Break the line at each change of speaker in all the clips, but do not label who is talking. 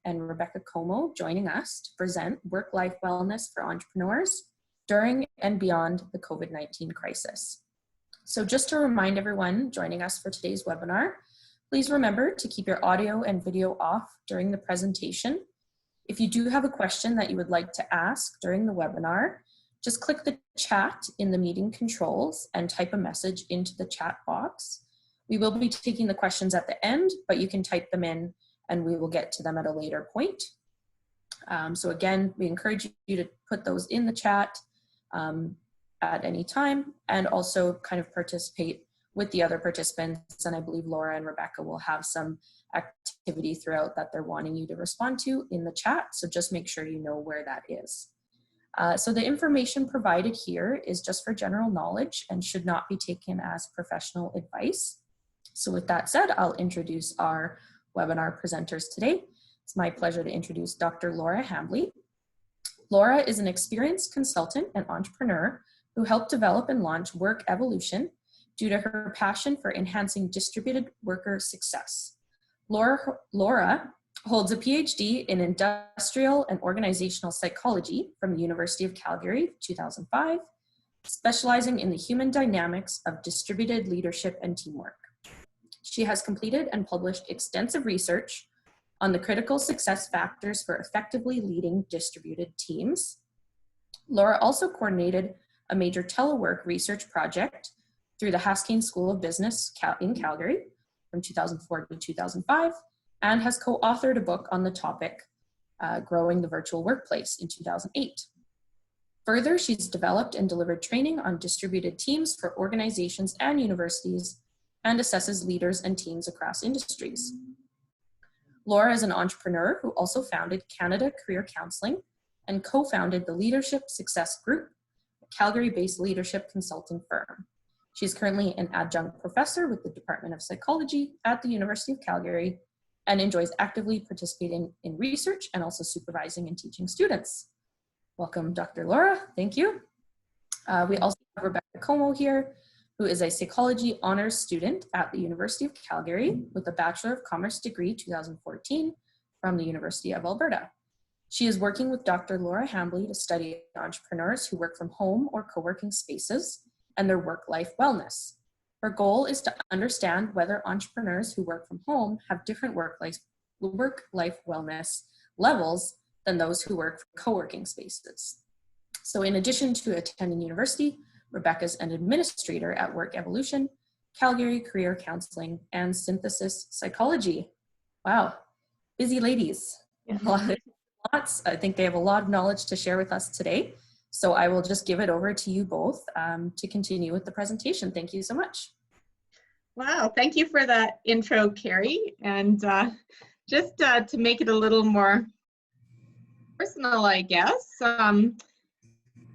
and Rebecca Como joining us to present work-life wellness for entrepreneurs during and beyond the COVID-19 crisis. So just to remind everyone joining us for today's webinar, please remember to keep your audio and video off during the presentation. If you do have a question that you would like to ask during the webinar, just click the chat in the meeting controls and type a message into the chat box. We will be taking the questions at the end, but you can type them in and we will get to them at a later point. So again, we encourage you to put those in the chat at any time, and also kind of participate with the other participants. And I believe Laura and Rebecca will have some activity throughout that they're wanting you to respond to in the chat. So just make sure you know where that is. So the information provided here is just for general knowledge and should not be taken as professional advice. So with that said, I'll introduce our webinar presenters today. It's my pleasure to introduce Dr. Laura Hambley. Laura is an experienced consultant and entrepreneur who helped develop and launch EvOHlution due to her passion for enhancing distributed worker success. Laura holds a PhD in industrial and organizational psychology from the University of Calgary, 2005, specializing in the human dynamics of distributed leadership and teamwork. She has completed and published extensive research on the critical success factors for effectively leading distributed teams. Laura also coordinated a major telework research project through the Haskine School of Business in Calgary from 2004 to 2005, and has co-authored a book on the topic, Growing the Virtual Workplace, in 2008. Further, she's developed and delivered training on distributed teams for organizations and universities, and assesses leaders and teams across industries. Laura is an entrepreneur who also founded Canada Career Counseling and co-founded the Leadership Success Group, a Calgary-based leadership consulting firm. She's currently an adjunct professor with the Department of Psychology at the University of Calgary and enjoys actively participating in research and also supervising and teaching students. Welcome, Dr. Laura. Thank you. We also have Rebecca Como here, who is a psychology honors student at the University of Calgary with a Bachelor of Commerce degree 2014 from the University of Alberta. She is working with Dr. Laura Hambley to study entrepreneurs who work from home or co-working spaces and their work-life wellness. Her goal is to understand whether entrepreneurs who work from home have different work-life wellness levels than those who work from co-working spaces. So in addition to attending university, Rebecca's an administrator at EvOHlution, Calgary Career Counseling, and Synthesis Psychology. Wow, busy ladies. Yeah. Lots. I think they have a lot of knowledge to share with us today. So I will just give it over to you both to continue with the presentation. Thank you so much.
Wow, thank you for that intro, Carrie. And just to make it a little more personal, I guess.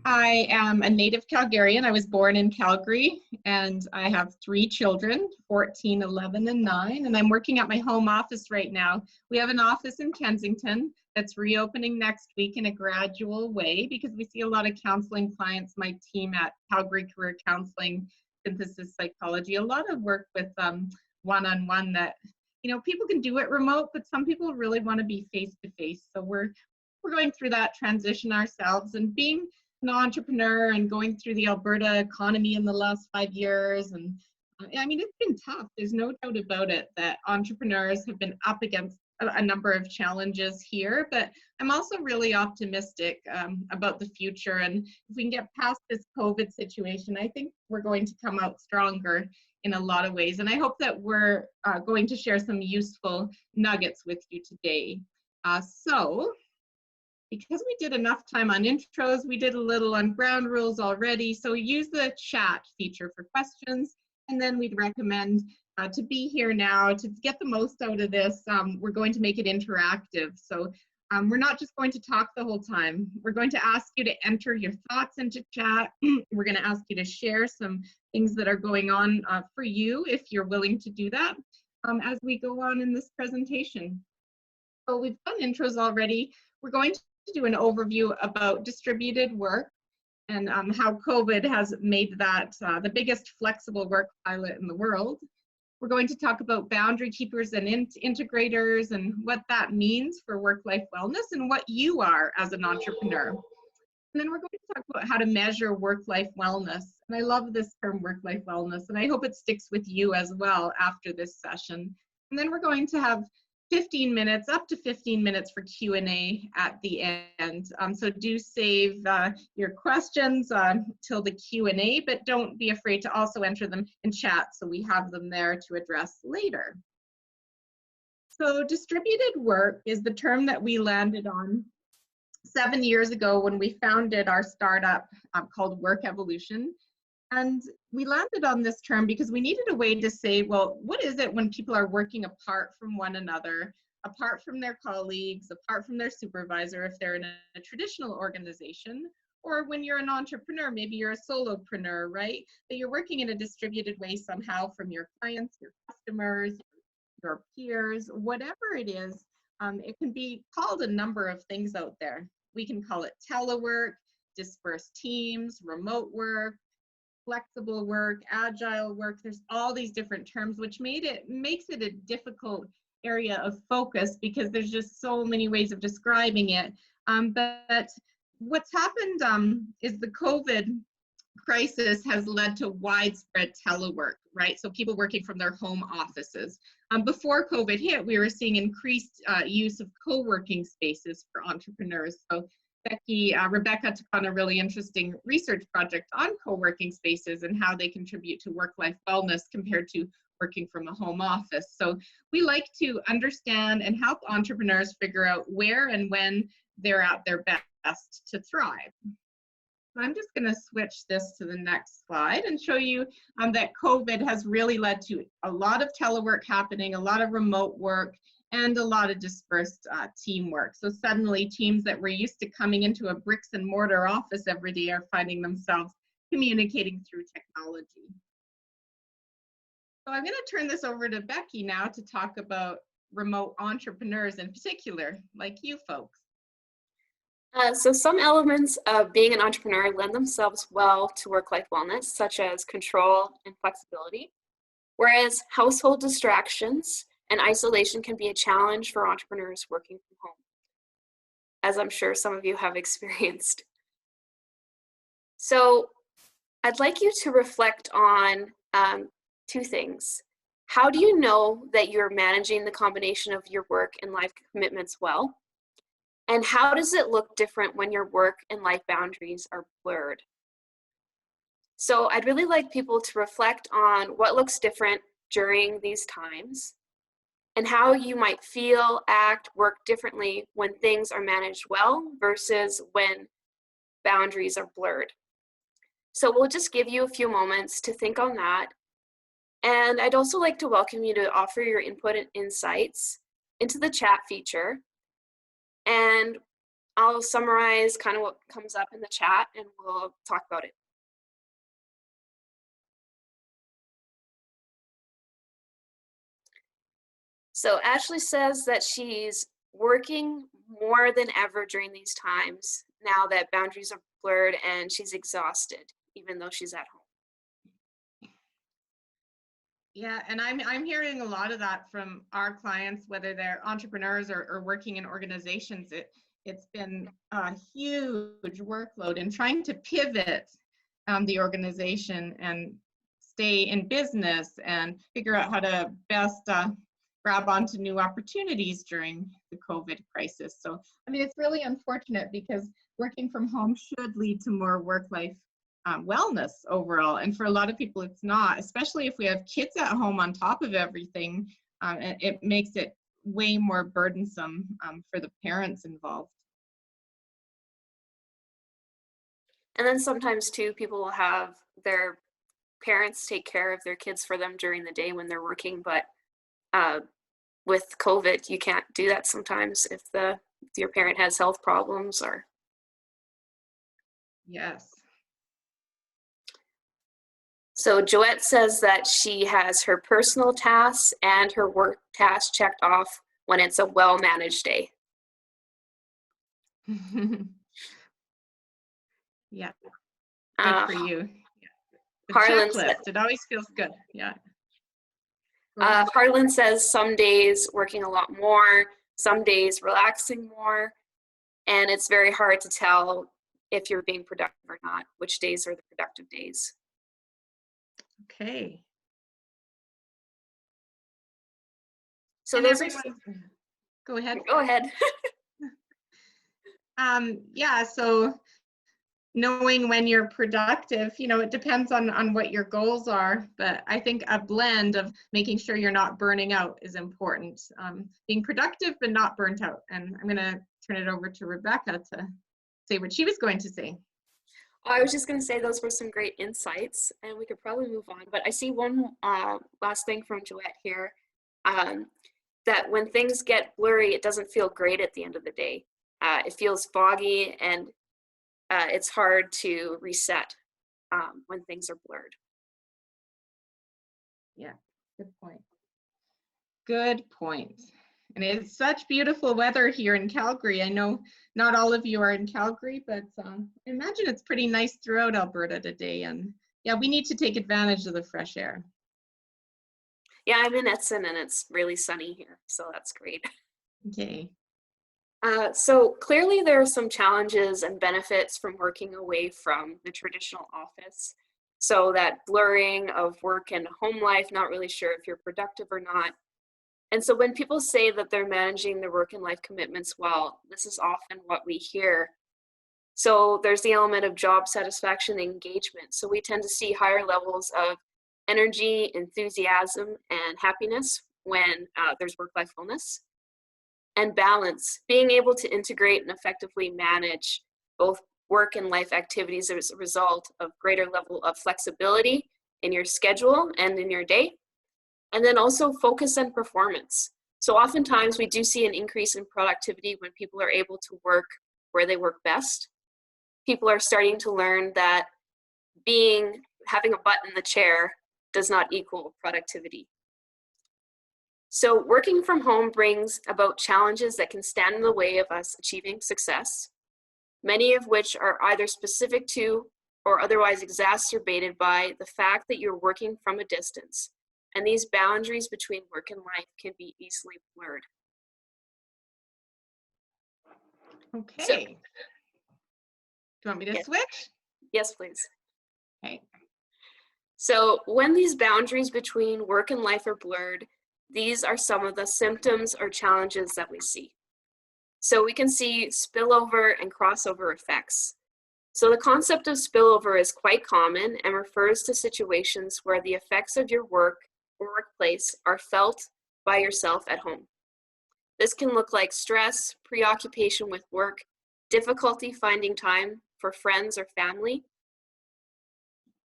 I am a native Calgarian. I was born in Calgary, and I have 3 children, 14, 11, and 9, and I'm working at my home office right now. We have an office in Kensington that's reopening next week in a gradual way because we see a lot of counseling clients, my team at Calgary Career Counseling, Synthesis Psychology, a lot of work with one-on-one that, you know, people can do it remote, but some people really want to be face-to-face. So we're going through that transition ourselves, and being an entrepreneur and going through the Alberta economy in the last 5 years. And I mean, it's been tough. There's no doubt about it that entrepreneurs have been up against a number of challenges here, but I'm also really optimistic about the future. And if we can get past this COVID situation, I think we're going to come out stronger in a lot of ways. And I hope that we're going to share some useful nuggets with you today. Because we did enough time on intros, we did a little on ground rules already. So use the chat feature for questions, and then we'd recommend to be here now to get the most out of this. We're going to make it interactive. So we're not just going to talk the whole time. We're going to ask you to enter your thoughts into chat. We're going to ask you to share some things that are going on for you, if you're willing to do that, as we go on in this presentation. So we've done intros already. We're going to do an overview about distributed work and how COVID has made that the biggest flexible work pilot in the world. We're going to talk about boundary keepers and integrators and what that means for work-life wellness and what you are as an entrepreneur. And then we're going to talk about how to measure work-life wellness. And I love this term, work-life wellness, and I hope it sticks with you as well after this session. And then we're going to have 15 minutes, up to 15 minutes for Q&A at the end. So do save your questions till the Q&A, but don't be afraid to also enter them in chat so we have them there to address later. So distributed work is the term that we landed on 7 years ago when we founded our startup called EvOHlution. And we landed on this term because we needed a way to say, well, what is it when people are working apart from one another, apart from their colleagues, apart from their supervisor, if they're in a traditional organization, or when you're an entrepreneur, maybe you're a solopreneur, right? That you're working in a distributed way somehow from your clients, your customers, your peers, whatever it is. It can be called a number of things out there. We can call it telework, dispersed teams, remote work, flexible work, agile work. There's all these different terms, which makes it a difficult area of focus because there's just so many ways of describing it. But what's happened is the COVID crisis has led to widespread telework, right? So people working from their home offices. Before COVID hit, we were seeing increased use of co-working spaces for entrepreneurs. So Rebecca took on a really interesting research project on co-working spaces and how they contribute to work-life wellness compared to working from a home office. So we like to understand and help entrepreneurs figure out where and when they're at their best to thrive. So I'm just going to switch this to the next slide and show you that COVID has really led to a lot of telework happening, a lot of remote work, and a lot of dispersed teamwork. So suddenly teams that were used to coming into a bricks and mortar office every day are finding themselves communicating through technology. So I'm going to turn this over to Becky now to talk about remote entrepreneurs in particular, like you folks.
So some elements of being an entrepreneur lend themselves well to work-life wellness, such as control and flexibility, whereas household distractions and isolation can be a challenge for entrepreneurs working from home, as I'm sure some of you have experienced. So I'd like you to reflect on two things. How do you know that you're managing the combination of your work and life commitments well? And how does it look different when your work and life boundaries are blurred? So I'd really like people to reflect on what looks different during these times and how you might feel, act, work differently when things are managed well versus when boundaries are blurred. So we'll just give you a few moments to think on that. And I'd also like to welcome you to offer your input and insights into the chat feature. And I'll summarize kind of what comes up in the chat and we'll talk about it. So Ashley says that she's working more than ever during these times now that boundaries are blurred and she's exhausted, even though she's at home.
Yeah, and I'm hearing a lot of that from our clients, whether they're entrepreneurs or working in organizations. It's been a huge workload in trying to pivot the organization and stay in business and figure out how to best grab onto new opportunities during the COVID crisis. So, I mean, it's really unfortunate because working from home should lead to more work-life wellness overall. And for a lot of people, it's not, especially if we have kids at home on top of everything. It makes it way more burdensome for the parents involved.
And then sometimes too, people will have their parents take care of their kids for them during the day when they're working, but with COVID, you can't do that sometimes if your parent has health problems or.
Yes.
So Joette says that she has her personal tasks and her work tasks checked off when it's a well-managed day.
Yeah, good for you. Yeah. The
Harlan
checklist, it always feels good, yeah.
Harlan says some days working a lot more, some days relaxing more, and it's very hard to tell if you're being productive or not, which days are the productive days.
Okay.
So
And
those
go ahead.
Go ahead.
Yeah, so knowing when you're productive, you know, it depends on what your goals are, but I think a blend of making sure you're not burning out is important. Being productive but not burnt out. And I'm gonna turn it over to Rebecca to say what she was going to say.
I was just going to say those were some great insights, and we could probably move on. But I see one last thing from Joette here, that when things get blurry, it doesn't feel great at the end of the day. It feels foggy, and it's hard to reset when things are blurred.
Yeah, good point. Good point. And it's such beautiful weather here in Calgary. I know not all of you are in Calgary, but I imagine it's pretty nice throughout Alberta today. And yeah, we need to take advantage of the fresh air.
Yeah, I'm in Edson and it's really sunny here, so that's great.
Okay.
So clearly there are some challenges and benefits from working away from the traditional office. So that blurring of work and home life, not really sure if you're productive or not. And so when people say that they're managing their work and life commitments well, this is often what we hear. So there's the element of job satisfaction and engagement. So we tend to see higher levels of energy, enthusiasm, and happiness when there's work-life wellness. And balance, being able to integrate and effectively manage both work and life activities as a result of greater level of flexibility in your schedule and in your day. And then also focus and performance. So oftentimes we do see an increase in productivity when people are able to work where they work best. People are starting to learn that having a butt in the chair does not equal productivity. So working from home brings about challenges that can stand in the way of us achieving success, many of which are either specific to or otherwise exacerbated by the fact that you're working from a distance, and these boundaries between work and life can be easily blurred.
Okay.
So,
do you want me to
yes.
switch?
Yes, please.
Okay.
So when these boundaries between work and life are blurred, these are some of the symptoms or challenges that we see. So we can see spillover and crossover effects. So the concept of spillover is quite common and refers to situations where the effects of your work or workplace are felt by yourself at home. This can look like stress, preoccupation with work, difficulty finding time for friends or family.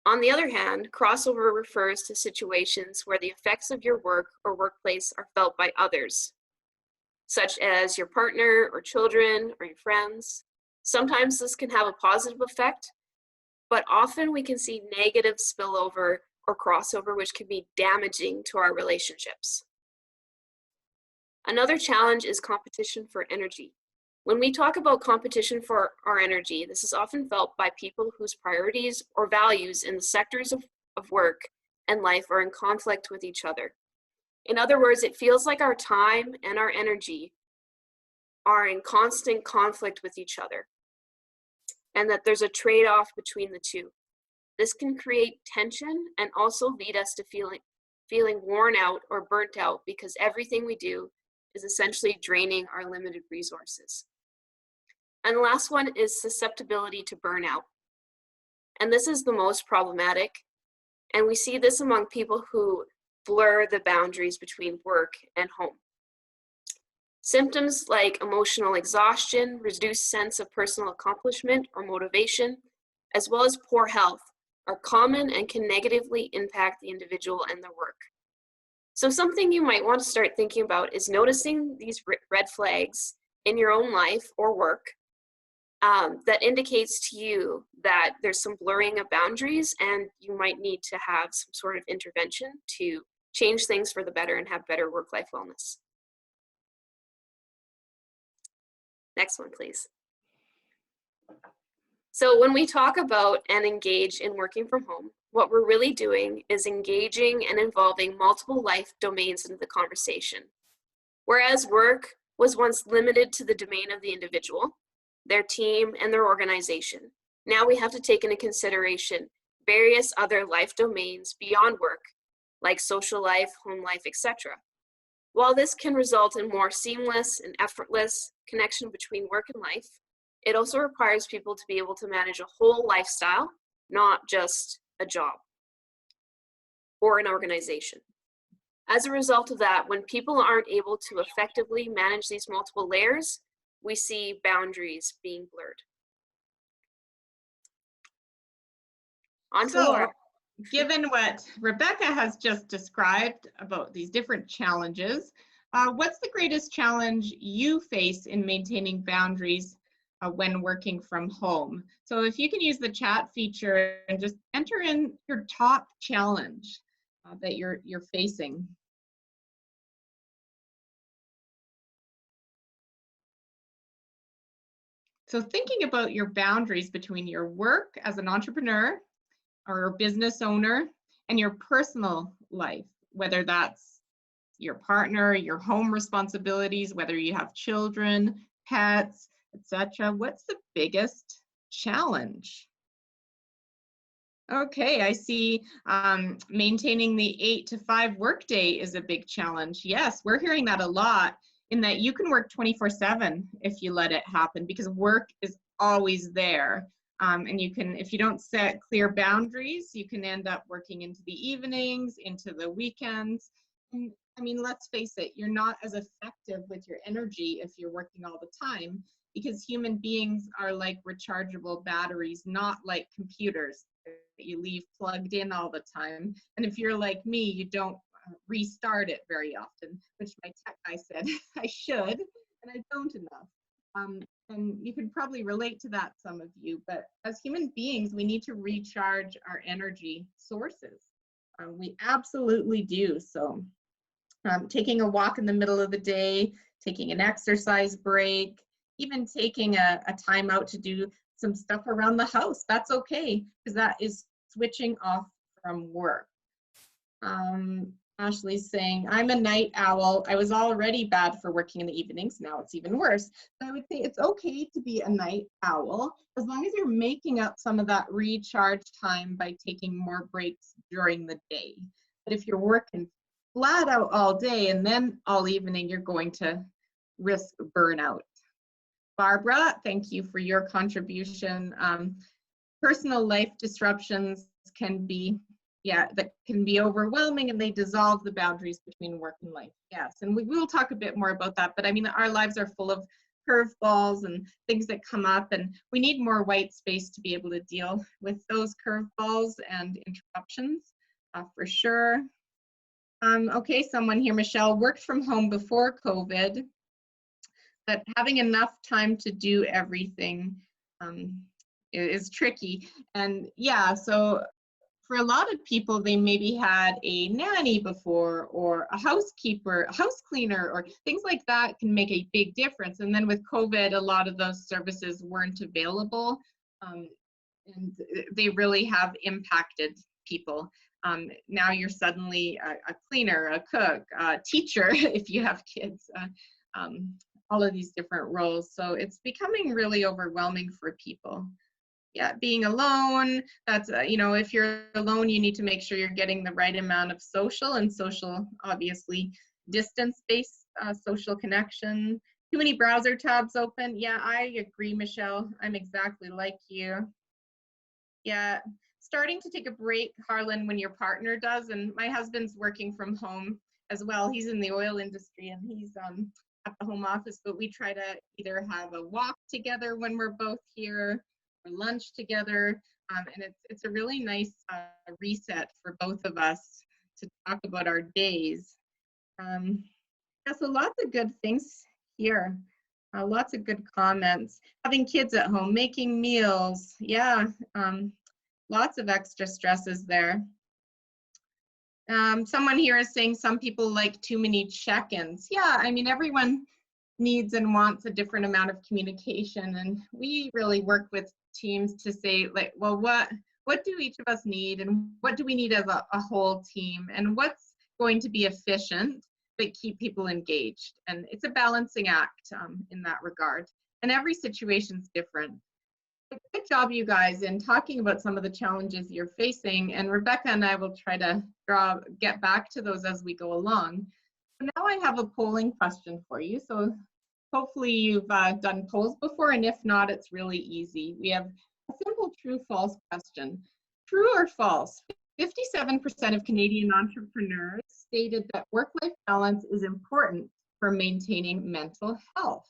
On the other hand, crossover refers to situations where the effects of your work or workplace are felt by others, such as your partner or children or your friends. Sometimes this can have a positive effect, but often we can see negative spillover or crossover, which can be damaging to our relationships. Another challenge is competition for energy. When we talk about competition for our energy, this is often felt by people whose priorities or values in the sectors of work and life are in conflict with each other. In other words, it feels like our time and our energy are in constant conflict with each other, and that there's a trade-off between the two. This can create tension and also lead us to feeling worn out or burnt out because everything we do is essentially draining our limited resources. And the last one is susceptibility to burnout. And this is the most problematic. And we see this among people who blur the boundaries between work and home. Symptoms like emotional exhaustion, reduced sense of personal accomplishment or motivation, as well as poor health, are common and can negatively impact the individual and their work. So something you might want to start thinking about is noticing these red flags in your own life or work that indicates to you that there's some blurring of boundaries and you might need to have some sort of intervention to change things for the better and have better work-life wellness. Next one, please. So when we talk about and engage in working from home, what we're really doing is engaging and involving multiple life domains into the conversation. Whereas work was once limited to the domain of the individual, their team, and their organization, now we have to take into consideration various other life domains beyond work, like social life, home life, etc. While this can result in more seamless and effortless connection between work and life, it also requires people to be able to manage a whole lifestyle, not just a job or an organization. As a result of that, when people aren't able to effectively manage these multiple layers, we see boundaries being blurred. On to Laura.
Given what Rebecca has just described about these different challenges, what's the greatest challenge you face in maintaining boundaries when working from home? So if you can use the chat feature and just enter in your top challenge that you're facing. So thinking about your boundaries between your work as an entrepreneur or a business owner and your personal life, whether that's your partner, your home responsibilities, whether you have children, pets, etc. What's the biggest challenge? Okay, I see maintaining the 8 to 5 workday is a big challenge. Yes, we're hearing that a lot, in that you can work 24/7 if you let it happen, because work is always there. And you can, if you don't set clear boundaries, you can end up working into the evenings, into the weekends. And, I mean, let's face it, you're not as effective with your energy if you're working all the time, because human beings are like rechargeable batteries, not like computers that you leave plugged in all the time. And if you're like me, you don't restart it very often, which my tech guy said I should, and I don't enough. And you can probably relate to that, some of you, but as human beings, we need to recharge our energy sources. We absolutely do. So taking a walk in the middle of the day, taking an exercise break, even taking a time out to do some stuff around the house, that's okay, because that is switching off from work. Ashley's saying, I'm a night owl. I was already bad for working in the evenings. Now it's even worse. So I would say it's okay to be a night owl, as long as you're making up some of that recharge time by taking more breaks during the day. But if you're working flat out all day and then all evening, you're going to risk burnout. Barbara, thank you for your contribution. Personal life disruptions can be that can be overwhelming, and they dissolve the boundaries between work and life. Yes, and we will talk a bit more about that, but I mean, our lives are full of curveballs and things that come up, and we need more white space to be able to deal with those curveballs and interruptions, for sure. Okay, someone here, Michelle, worked from home before COVID, but having enough time to do everything is tricky. And yeah, so for a lot of people, they maybe had a nanny before, or a housekeeper, a house cleaner, or things like that can make a big difference. And then with COVID, a lot of those services weren't available, and they really have impacted people. Now you're suddenly a cleaner, a cook, a teacher, if you have kids, all of these different roles. So it's becoming really overwhelming for people. Yeah, being alone, that's, you know, if you're alone, you need to make sure you're getting the right amount of social, obviously, distance-based social connection. Too many browser tabs open. Yeah, I agree, Michelle. I'm exactly like you. Yeah, starting to take a break, Harlan, when your partner does, and my husband's working from home as well. He's in the oil industry, and he's at the home office, but we try to either have a walk together when we're both here, or lunch together, and it's a really nice reset for both of us to talk about our days. Yeah, so lots of good things here, lots of good comments. Having kids at home, making meals, yeah, lots of extra stresses there. Someone here is saying some people like too many check-ins. Yeah, I mean, everyone needs and wants a different amount of communication. And we really work with teams to say, like, well, what do each of us need, and what do we need as a whole team, and what's going to be efficient but keep people engaged. And it's a balancing act in that regard. And every situation's different. Good job, you guys, in talking about some of the challenges you're facing. And Rebecca and I will try to get back to those as we go along. So now I have a polling question for you. So hopefully you've done polls before, and if not, it's really easy. We have a simple true-false question. True or false? 57% of Canadian entrepreneurs stated that work-life balance is important for maintaining mental health.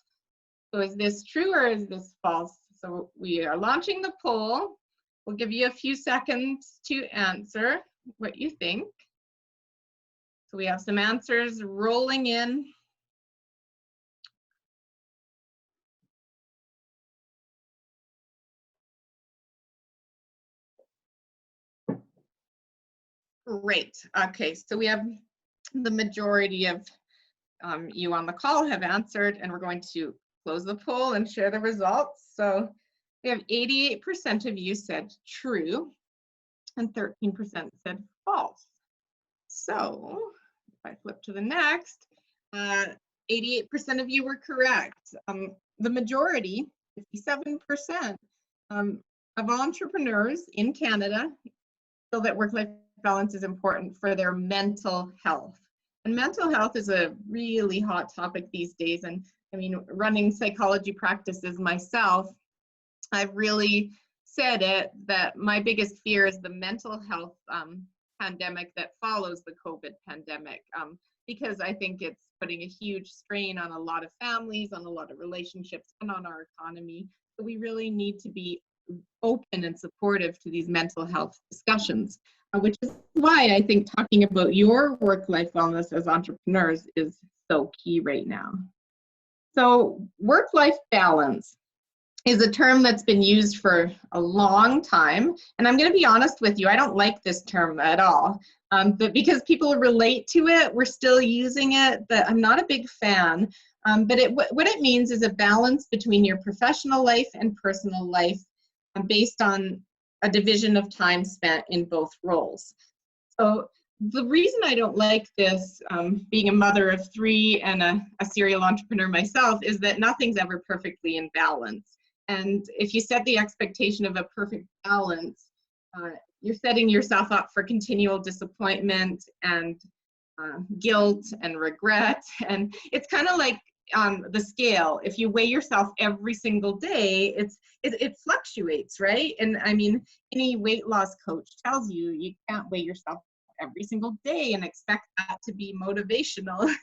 So is this true or is this false? So we are launching the poll. We'll give you a few seconds to answer what you think. So we have some answers rolling in. Great. Okay, so we have the majority of you on the call have answered, and we're going to close the poll and share the results. So we have 88% of you said true and 13% said false. So if I flip to the next, 88% of you were correct. The majority, 57%, of entrepreneurs in Canada feel that work-life balance is important for their mental health. And mental health is a really hot topic these days. And I mean, running psychology practices myself, I've really said it that my biggest fear is the mental health pandemic that follows the COVID pandemic, because I think it's putting a huge strain on a lot of families, on a lot of relationships, and on our economy. So we really need to be open and supportive to these mental health discussions, which is why I think talking about your work-life wellness as entrepreneurs is so key right now. So work-life balance is a term that's been used for a long time. And I'm going to be honest with you, I don't like this term at all. But because people relate to it, we're still using it, but I'm not a big fan. But what it means is a balance between your professional life and personal life based on a division of time spent in both roles. So the reason I don't like this, being a mother of 3 and a serial entrepreneur myself, is that nothing's ever perfectly in balance. And if you set the expectation of a perfect balance, you're setting yourself up for continual disappointment and guilt and regret. And it's kind of like the scale. If you weigh yourself every single day, it fluctuates, right? And I mean, any weight loss coach tells you you can't weigh yourself every single day and expect that to be motivational.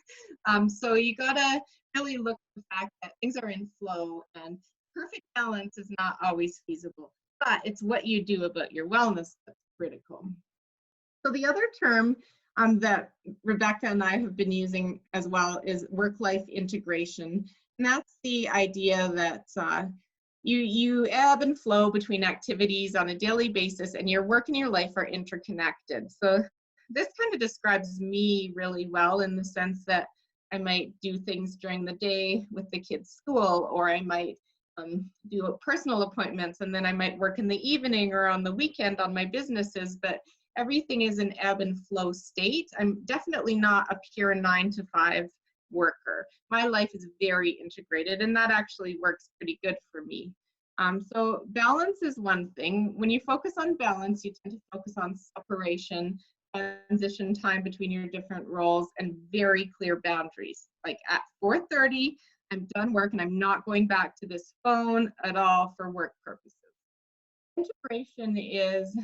So you gotta really look at the fact that things are in flow, and perfect balance is not always feasible, but it's what you do about your wellness that's critical. So the other term that Rebecca and I have been using as well is work-life integration. And that's the idea that you ebb and flow between activities on a daily basis, and your work and your life are interconnected. So this kind of describes me really well, in the sense that I might do things during the day with the kids' school, or I might do personal appointments, and then I might work in the evening or on the weekend on my businesses, but everything is an ebb and flow state. I'm definitely not a pure 9-to-5 worker. My life is very integrated, and that actually works pretty good for me. So balance is one thing. When you focus on balance, you tend to focus on separation, transition time between your different roles, and very clear boundaries. Like at 4:30, I'm done work and I'm not going back to this phone at all for work purposes. Integration is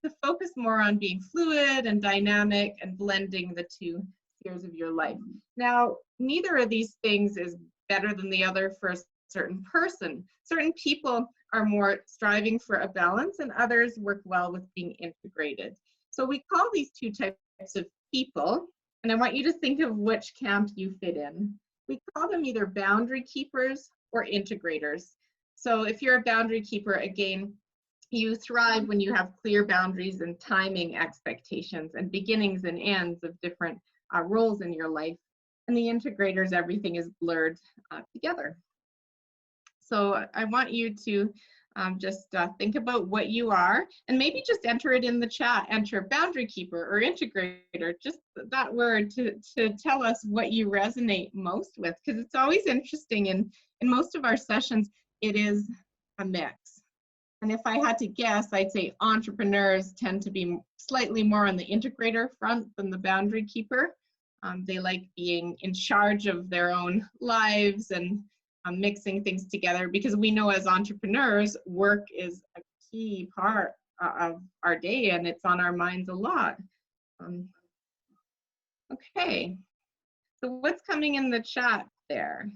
to focus more on being fluid and dynamic and blending the two spheres of your life. Now, neither of these things is better than the other for a certain person. Certain people are more striving for a balance, and others work well with being integrated. So we call these two types of people, and I want you to think of which camp you fit in. We call them either boundary keepers or integrators. So if you're a boundary keeper, again, you thrive when you have clear boundaries and timing expectations and beginnings and ends of different roles in your life. And the integrators, everything is blurred together. So I want you to just think about what you are, and maybe just enter it in the chat. Enter boundary keeper or integrator, just that word to tell us what you resonate most with, because it's always interesting. In most of our sessions, it is a mix. And if I had to guess, I'd say entrepreneurs tend to be slightly more on the integrator front than the boundary keeper. They like being in charge of their own lives and mixing things together, because we know as entrepreneurs, work is a key part of our day and it's on our minds a lot. Okay, so what's coming in the chat there,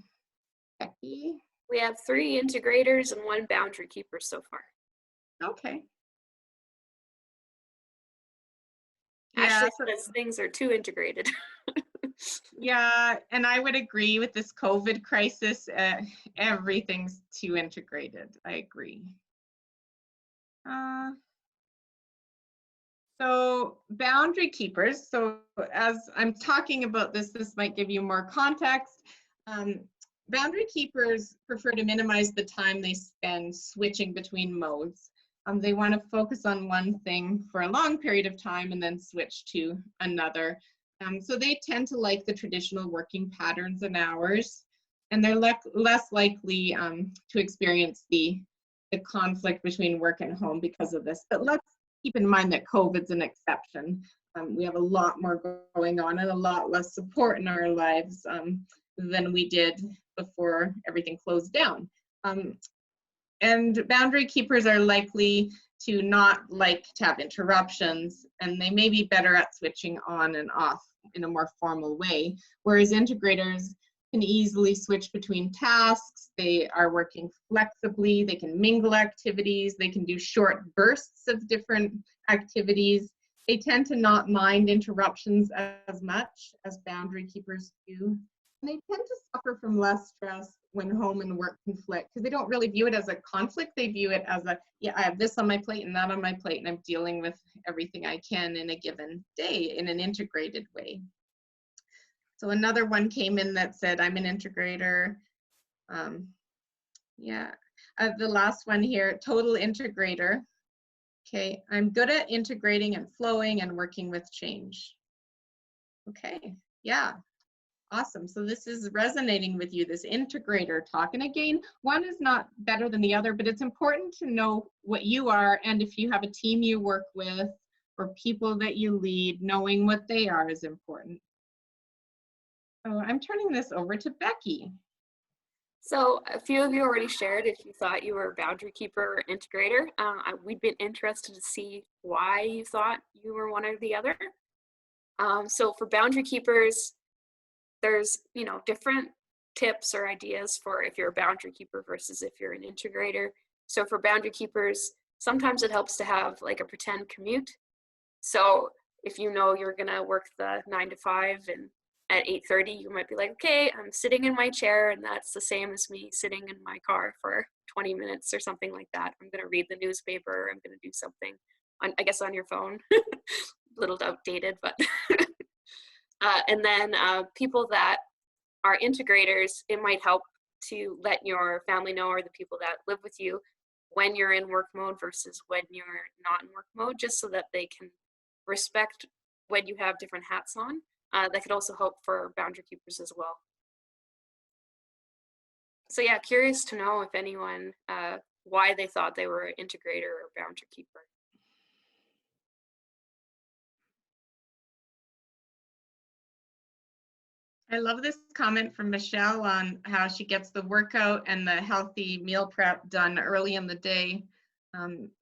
Becky?
We have 3 integrators and 1 boundary keeper so far.
Okay.
Ashley says things are too integrated.
Yeah, and I would agree with this COVID crisis. Everything's too integrated. I agree. So boundary keepers. So as I'm talking about this might give you more context. Boundary keepers prefer to minimize the time they spend switching between modes. They want to focus on one thing for a long period of time and then switch to another. So they tend to like the traditional working patterns and hours, and they're less likely to experience the conflict between work and home because of this. But let's keep in mind that COVID's an exception. We have a lot more going on and a lot less support in our lives than we did before everything closed down. And boundary keepers are likely to not like to have interruptions, and they may be better at switching on and off in a more formal way, whereas integrators can easily switch between tasks. They are working flexibly, they can mingle activities, they can do short bursts of different activities. They tend to not mind interruptions as much as boundary keepers do. And they tend to suffer from less stress when home and work conflict, because they don't really view it as a conflict. They view it as a, yeah, I have this on my plate and that on my plate, and I'm dealing with everything I can in a given day in an integrated way. So another one came in that said, I'm an integrator. The last one here, total integrator. Okay, I'm good at integrating and flowing and working with change. Okay, yeah. Awesome. So this is resonating with you, this integrator talk. And again, one is not better than the other, but it's important to know what you are. And if you have a team you work with or people that you lead, knowing what they are is important. So I'm turning this over to Becky.
So a few of you already shared if you thought you were a boundary keeper or integrator. We'd been interested to see why you thought you were one or the other. So for boundary keepers, there's, different tips or ideas for if you're a boundary keeper versus if you're an integrator. So for boundary keepers, sometimes it helps to have like a pretend commute. So if you know you're gonna work the 9 to 5 and at 8:30, you might be like, okay, I'm sitting in my chair and that's the same as me sitting in my car for 20 minutes or something like that. I'm gonna read the newspaper, I'm gonna do something, I guess on your phone. A little outdated, but and then people that are integrators, it might help to let your family know or the people that live with you when you're in work mode versus when you're not in work mode, just so that they can respect when you have different hats on. That could also help for boundary keepers as well. So yeah, curious to know if anyone, why they thought they were an integrator or boundary keeper.
I love this comment from Michelle on how she gets the workout and the healthy meal prep done early in the day.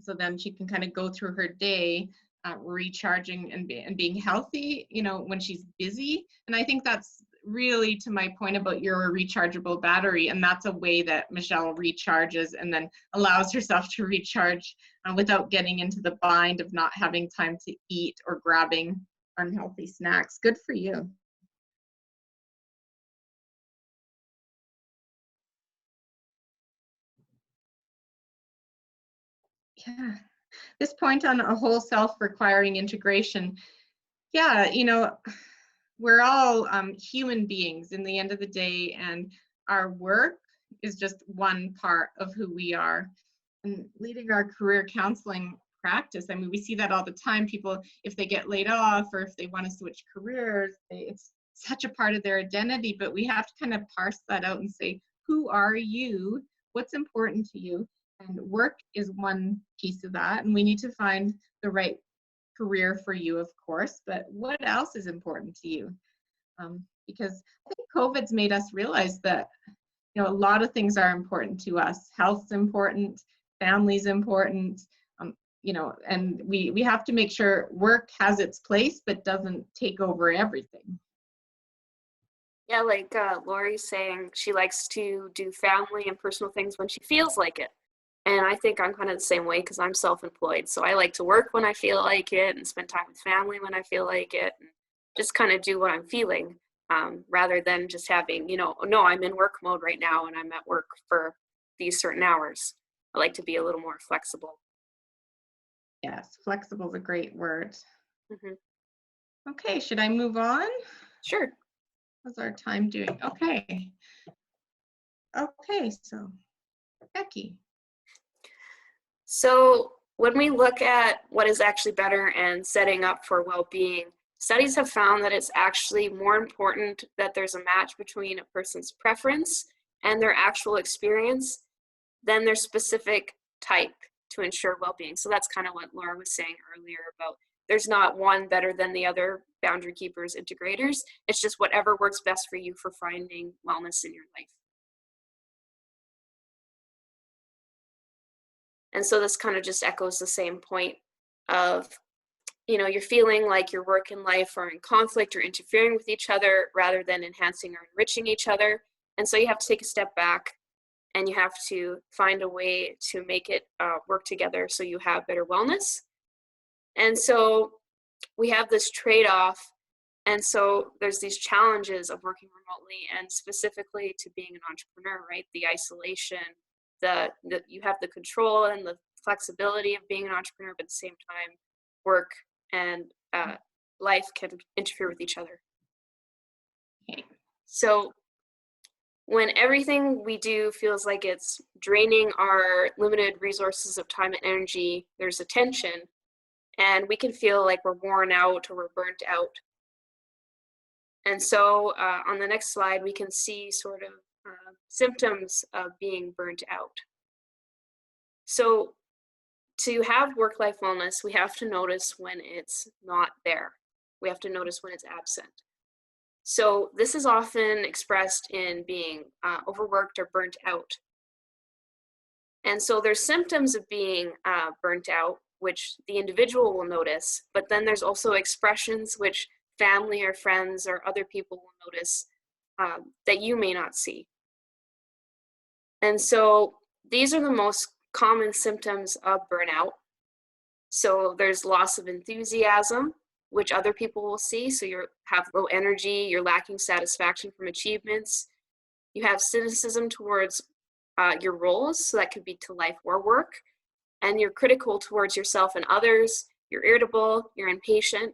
So then she can kind of go through her day recharging and being healthy, when she's busy. And I think that's really to my point about you're a rechargeable battery. And that's a way that Michelle recharges and then allows herself to recharge without getting into the bind of not having time to eat or grabbing unhealthy snacks. Good for you. Yeah, this point on a whole self requiring integration. Yeah, we're all human beings in the end of the day, and our work is just one part of who we are. And leading our career counseling practice, I mean, we see that all the time. People, if they get laid off or if they want to switch careers, it's such a part of their identity, but we have to kind of parse that out and say, who are you? What's important to you? And work is one piece of that. And we need to find the right career for you, of course, but what else is important to you? Because I think COVID's made us realize that, you know, a lot of things are important to us. Health's important, family's important, you know, and we have to make sure work has its place, but doesn't take over everything.
Yeah, like Lori's saying, she likes to do family and personal things when she feels like it. And I think I'm kind of the same way because I'm self-employed. So I like to work when I feel like it and spend time with family when I feel like it, and just kind of do what I'm feeling, rather than just having, you know, no, I'm in work mode right now and I'm at work for these certain hours. I like to be a little more flexible.
Yes, flexible is a great word.
Mm-hmm.
Okay, should I move on?
Sure.
How's our time doing? Okay. Okay, so Becky.
So when we look at what is actually better and setting up for well-being, studies have found that it's actually more important that there's a match between a person's preference and their actual experience than their specific type to ensure well-being. So that's kind of what Laura was saying earlier about there's not one better than the other, boundary keepers, integrators. It's just whatever works best for you for finding wellness in your life. And so this kind of just echoes the same point of, you know, you're feeling like your work and life are in conflict or interfering with each other rather than enhancing or enriching each other. And so you have to take a step back and you have to find a way to make it work together so you have better wellness. And so we have this trade-off. And so there's these challenges of working remotely and specifically to being an entrepreneur, right? The isolation, you have the control and the flexibility of being an entrepreneur, but at the same time, work and life can interfere with each other.
Okay.
So when everything we do feels like it's draining our limited resources of time and energy, there's a tension, and we can feel like we're worn out or we're burnt out. And so on the next slide, we can see sort of symptoms of being burnt out. So to have work-life wellness, we have to notice when it's not there. We have to notice when it's absent. So this is often expressed in being overworked or burnt out. And so there's symptoms of being burnt out, which the individual will notice, but then there's also expressions which family or friends or other people will notice that you may not see. And so these are the most common symptoms of burnout. So there's loss of enthusiasm, which other people will see. So you have low energy, you're lacking satisfaction from achievements. You have cynicism towards your roles, so that could be to life or work. And you're critical towards yourself and others. You're irritable, you're impatient.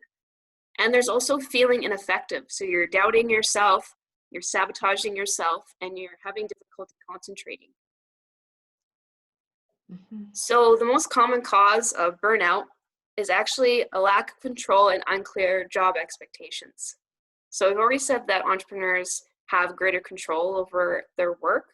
And there's also feeling ineffective. So you're doubting yourself, you're sabotaging yourself, and you're having difficulty concentrating.
Mm-hmm.
So the most common cause of burnout is actually a lack of control and unclear job expectations. So I've already said that entrepreneurs have greater control over their work,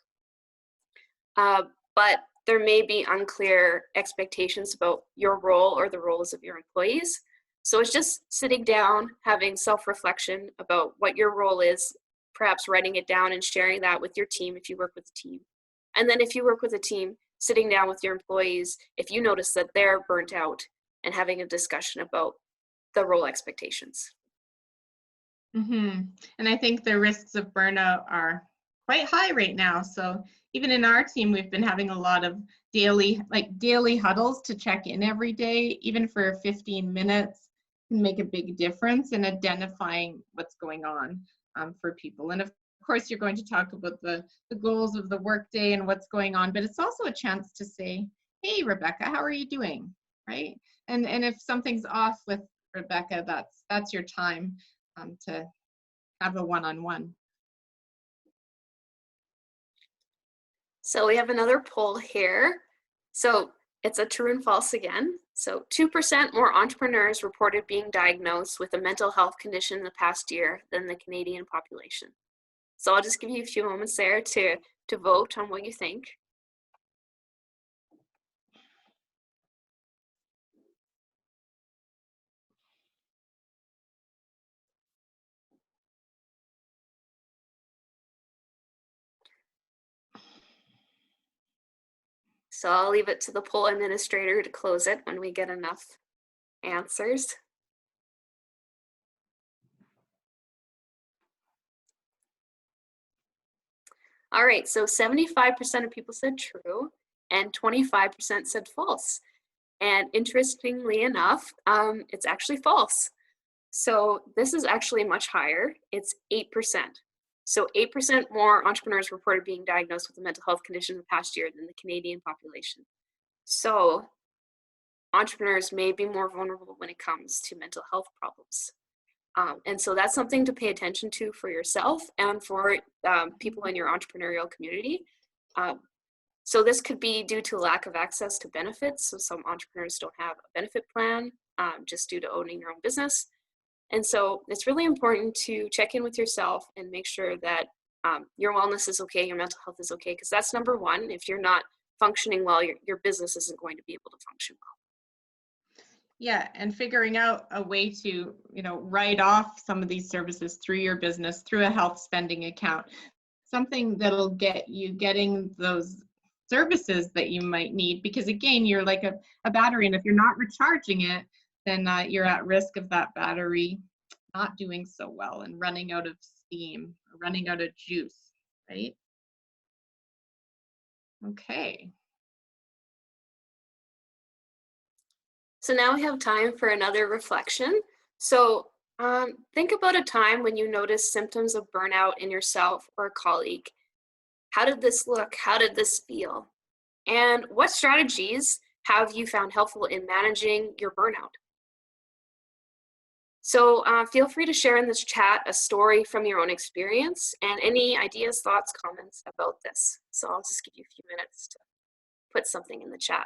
but there may be unclear expectations about your role or the roles of your employees. So it's just sitting down, having self-reflection about what your role is, perhaps writing it down and sharing that with your team if you work with a team. And then if you work with a team, sitting down with your employees, if you notice that they're burnt out, and having a discussion about the role expectations.
Mm-hmm. And I think the risks of burnout are quite high right now. So even in our team, we've been having a lot of daily huddles to check in every day, even for 15 minutes, can make a big difference in identifying what's going on for people. And of course, you're going to talk about the goals of the workday and what's going on, but it's also a chance to say, hey, Rebecca, how are you doing, right? And if something's off with Rebecca, that's your time to have a one-on-one.
So we have another poll here. So it's a true and false again. So 2% more entrepreneurs reported being diagnosed with a mental health condition in the past year than the Canadian population. So I'll just give you a few moments there to vote on what you think. So I'll leave it to the poll administrator to close it when we get enough answers. All right, so 75% of people said true and 25% said false. And interestingly enough, it's actually false. So this is actually much higher. It's 8%. So 8% more entrepreneurs reported being diagnosed with a mental health condition in the past year than the Canadian population. So entrepreneurs may be more vulnerable when it comes to mental health problems. And so that's something to pay attention to for yourself and for people in your entrepreneurial community. So this could be due to lack of access to benefits. So some entrepreneurs don't have a benefit plan just due to owning their own business. And so it's really important to check in with yourself and make sure that your wellness is okay, your mental health is okay, because that's number one. If you're not functioning well, your business isn't going to be able to function well.
Yeah, and figuring out a way to, write off some of these services through your business, through a health spending account, something that'll get you getting those services that you might need, because again, you're like a battery, and if you're not recharging it, then you're at risk of that battery not doing so well and running out of steam, or running out of juice, right? Okay.
So now we have time for another reflection. So think about a time when you noticed symptoms of burnout in yourself or a colleague. How did this look? How did this feel? And what strategies have you found helpful in managing your burnout? So feel free to share in this chat a story from your own experience and any ideas, thoughts, comments about this. So I'll just give you a few minutes to put something in the chat.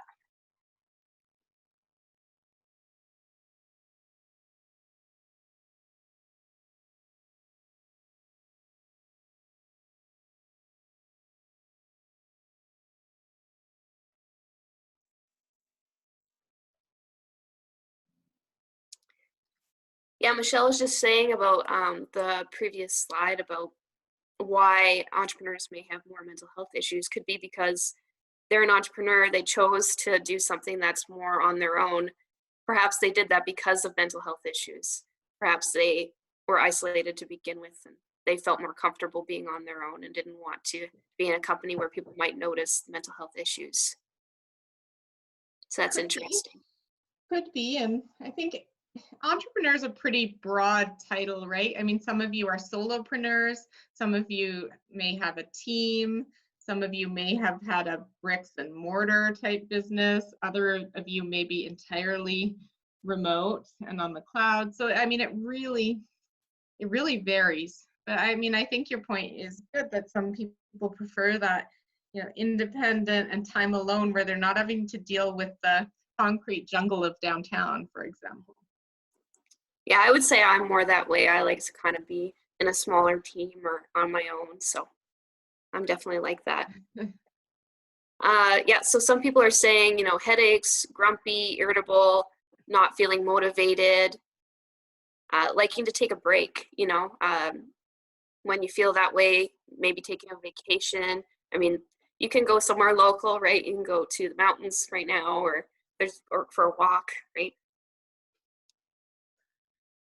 Yeah, Michelle was just saying about the previous slide about why entrepreneurs may have more mental health issues. Could be because they're an entrepreneur, they chose to do something that's more on their own. Perhaps they did that because of mental health issues. Perhaps they were isolated to begin with and they felt more comfortable being on their own and didn't want to be in a company where people might notice mental health issues. So that's interesting.
Could be, and I think entrepreneur is a pretty broad title, right? I mean, some of you are solopreneurs, some of you may have a team, some of you may have had a bricks and mortar type business, other of you may be entirely remote and on the cloud. So I mean, it really varies. But I mean, I think your point is good that some people prefer that, independent and time alone, where they're not having to deal with the concrete jungle of downtown, for example.
Yeah, I would say I'm more that way. I like to kind of be in a smaller team or on my own. So I'm definitely like that. Yeah, so some people are saying, headaches, grumpy, irritable, not feeling motivated, liking to take a break, when you feel that way, maybe taking a vacation. I mean, you can go somewhere local, right? You can go to the mountains right now or for a walk, right?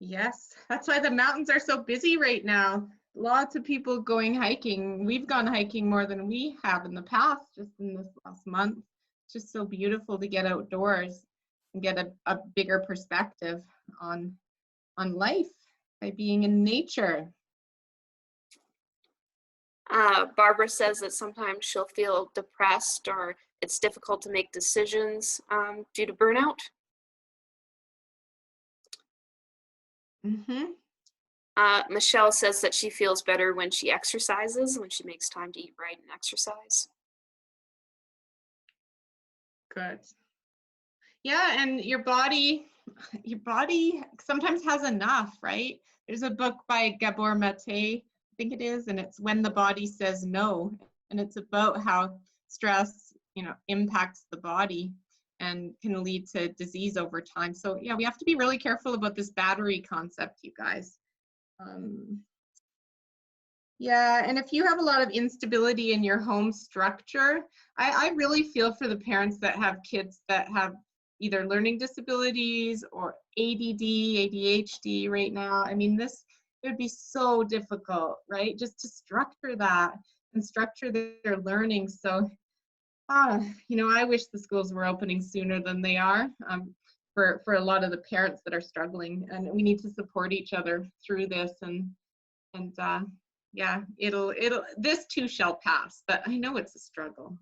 Yes, that's why the mountains are so busy right now. Lots of people going hiking. We've gone hiking more than we have in the past, just in this last month. It's just so beautiful to get outdoors and get a bigger perspective on life by being in nature.
Barbara says that sometimes she'll feel depressed or it's difficult to make decisions due to burnout.
Mm-hmm.
Michelle says that she feels better when she exercises, when she makes time to eat right and exercise.
Good. Yeah, and your body sometimes has enough, right? There's a book by Gabor Mate, I think it is, and it's When the Body Says No, and it's about how stress, impacts the body and can lead to disease over time. So yeah, we have to be really careful about this battery concept, you guys. Yeah, and if you have a lot of instability in your home structure, I really feel for the parents that have kids that have either learning disabilities or ADD, ADHD right now. I mean, this would be so difficult, right? Just to structure that and structure their learning. So, I wish the schools were opening sooner than they are, for a lot of the parents that are struggling, and we need to support each other through this. And yeah, this too shall pass, but I know it's a struggle.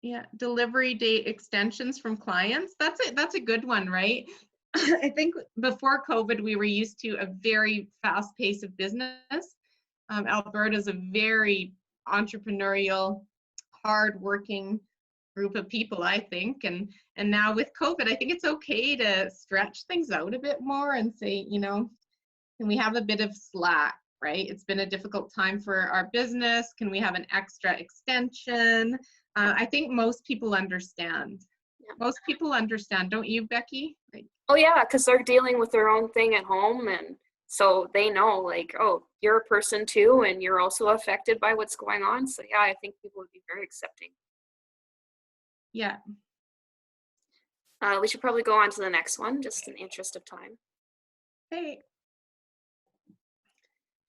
Yeah, delivery date extensions from clients. That's a good one, right? I think before COVID, we were used to a very fast pace of business. Alberta is a very entrepreneurial, hardworking group of people, I think. And now with COVID, I think it's okay to stretch things out a bit more and say, can we have a bit of slack, right? It's been a difficult time for our business. Can we have an extra extension? I think most people understand. Yeah. Most people understand, don't you, Becky?
Oh yeah, because they're dealing with their own thing at home, and so they know, like, oh, you're a person too, and you're also affected by what's going on. So yeah, I think people would be very accepting.
Yeah.
We should probably go on to the next one, just in the interest of time.
Hey.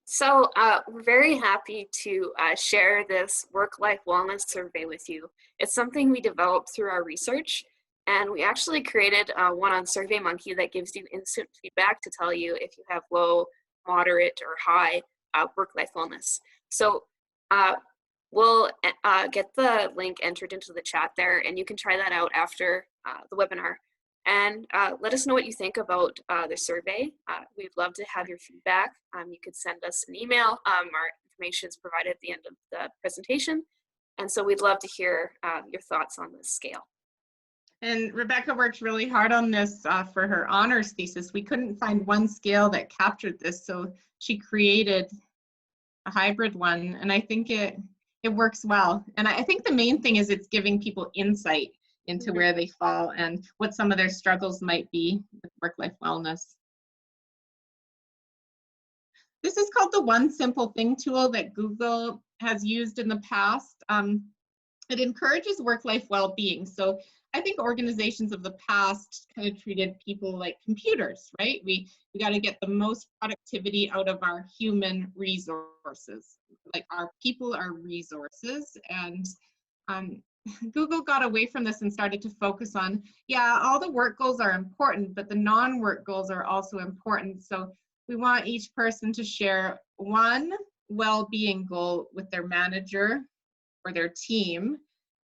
So we're very happy to share this work-life wellness survey with you. It's something we developed through our research, and we actually created one on SurveyMonkey that gives you instant feedback to tell you if you have low, moderate, or high work-life wellness. So we'll get the link entered into the chat there, and you can try that out after the webinar. And let us know what you think about the survey. We'd love to have your feedback. You could send us an email. Our information is provided at the end of the presentation. And so we'd love to hear your thoughts on this scale.
And Rebecca worked really hard on this for her honors thesis. We couldn't find one scale that captured this, so she created a hybrid one, and I think it works well. And I think the main thing is it's giving people insight into where they fall and what some of their struggles might be with work-life wellness. This is called the One Simple Thing tool that Google has used in the past. It encourages work-life well-being. So I think organizations of the past kind of treated people like computers, right? We got to get the most productivity out of our human resources. Like, our people are resources, and Google got away from this and started to focus on, yeah, all the work goals are important, but the non-work goals are also important. So we want each person to share one well-being goal with their manager or their team,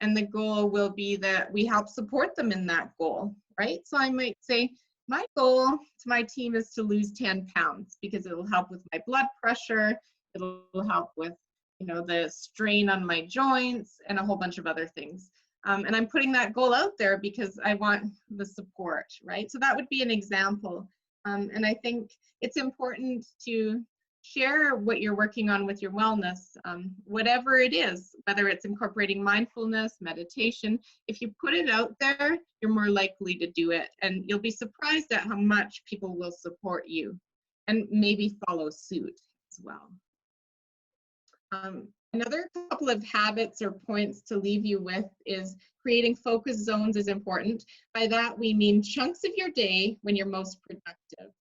and the goal will be that we help support them in that goal, right? So I might say, my goal to my team is to lose 10 pounds because it will help with my blood pressure, it'll help with the strain on my joints and a whole bunch of other things. And I'm putting that goal out there because I want the support, right? So that would be an example. And I think it's important to share what you're working on with your wellness, whatever it is, whether it's incorporating mindfulness, meditation. If you put it out there, you're more likely to do it. And you'll be surprised at how much people will support you and maybe follow suit as well. Another couple of habits or points to leave you with is creating focus zones is important. By that, we mean chunks of your day when you're most productive.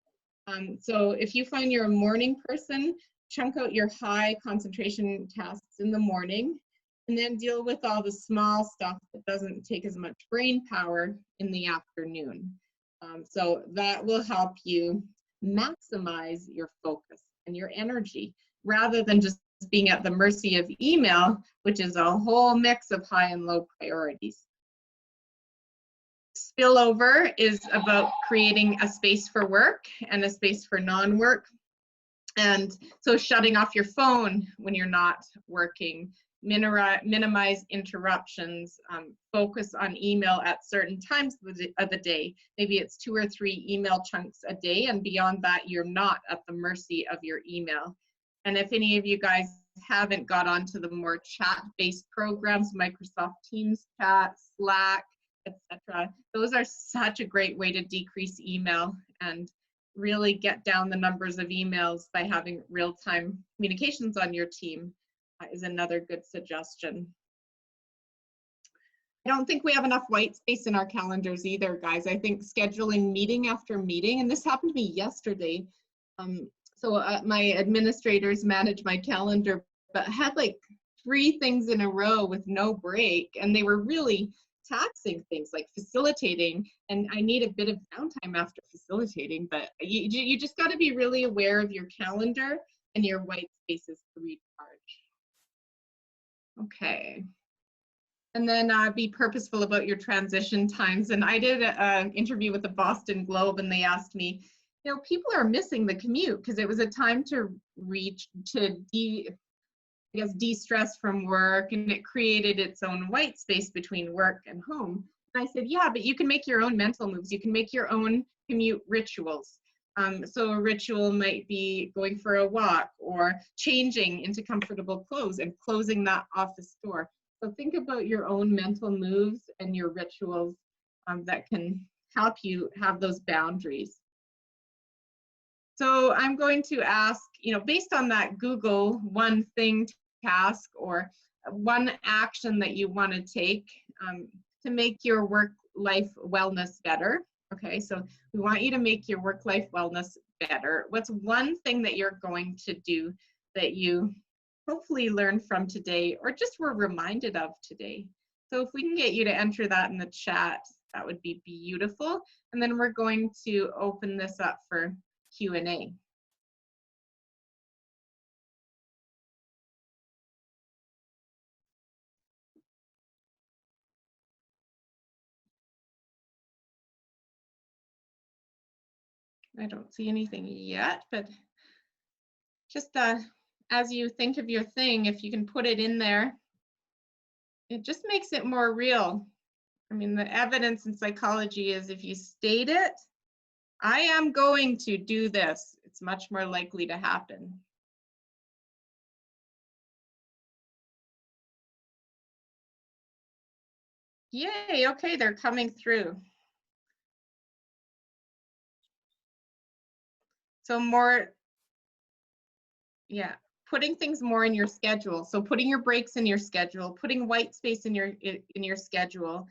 So if you find you're a morning person, chunk out your high concentration tasks in the morning, and then deal with all the small stuff that doesn't take as much brain power in the afternoon. So that will help you maximize your focus and your energy, rather than just being at the mercy of email, which is a whole mix of high and low priorities. Spillover is about creating a space for work and a space for non-work. And so shutting off your phone when you're not working, minimize interruptions, focus on email at certain times of the day. Maybe it's 2 or 3 email chunks a day, and beyond that, you're not at the mercy of your email. And if any of you guys haven't got onto the more chat-based programs, Microsoft Teams chat, Slack, etc., those are such a great way to decrease email and really get down the numbers of emails by having real-time communications on your team is another good suggestion. I don't think we have enough white space in our calendars either, guys. I think scheduling meeting after meeting, and this happened to me yesterday. My administrators manage my calendar, but I had like 3 things in a row with no break, and they were really taxing things like facilitating, and I need a bit of downtime after facilitating, but you just got to be really aware of your calendar and your white spaces to recharge. Okay. And then be purposeful about your transition times. And I did an interview with the Boston Globe, and they asked me, you know, people are missing the commute because it was a time to de-stress from work, and it created its own white space between work and home. And I said, yeah, but you can make your own mental moves. You can make your own commute rituals. So a ritual might be going for a walk or changing into comfortable clothes and closing that office door. So think about your own mental moves and your rituals that can help you have those boundaries. So I'm going to ask, you know, based on that Google one thing task or one action that you want to take to make your work-life wellness better. Okay, so we want you to make your work-life wellness better. What's one thing that you're going to do that you hopefully learned from today or just were reminded of today? So if we can get you to enter that in the chat, that would be beautiful. And then we're going to open this up for Q&A. I don't see anything yet, but just as you think of your thing, if you can put it in there, it just makes it more real. I mean, the evidence in psychology is if you state it, I am going to do this, it's much more likely to happen. Yay, okay, they're coming through. So more, yeah, putting things more in your schedule. So putting your breaks in your schedule, putting white space in your schedule.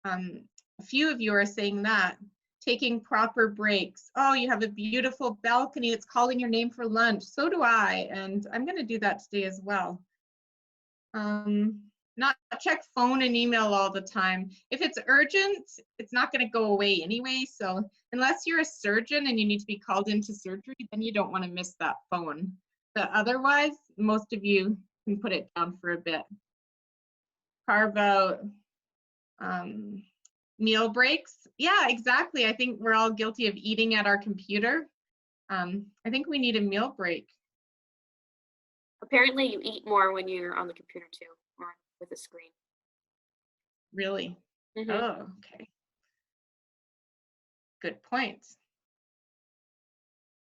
A few of you are saying that. Taking proper breaks. Oh, you have a beautiful balcony. It's calling your name for lunch. So do I, and I'm going to do that today as well. Not check phone and email all the time. If it's urgent, it's not going to go away anyway. So unless you're a surgeon and you need to be called into surgery, then you don't want to miss that phone. But otherwise, most of you can put it down for a bit. Carve out meal breaks. Yeah, exactly. I think we're all guilty of eating at our computer. I think we need a meal break.
Apparently you eat more when you're on the computer too, or with a screen.
Really?
Mm-hmm.
Oh, okay. Good point.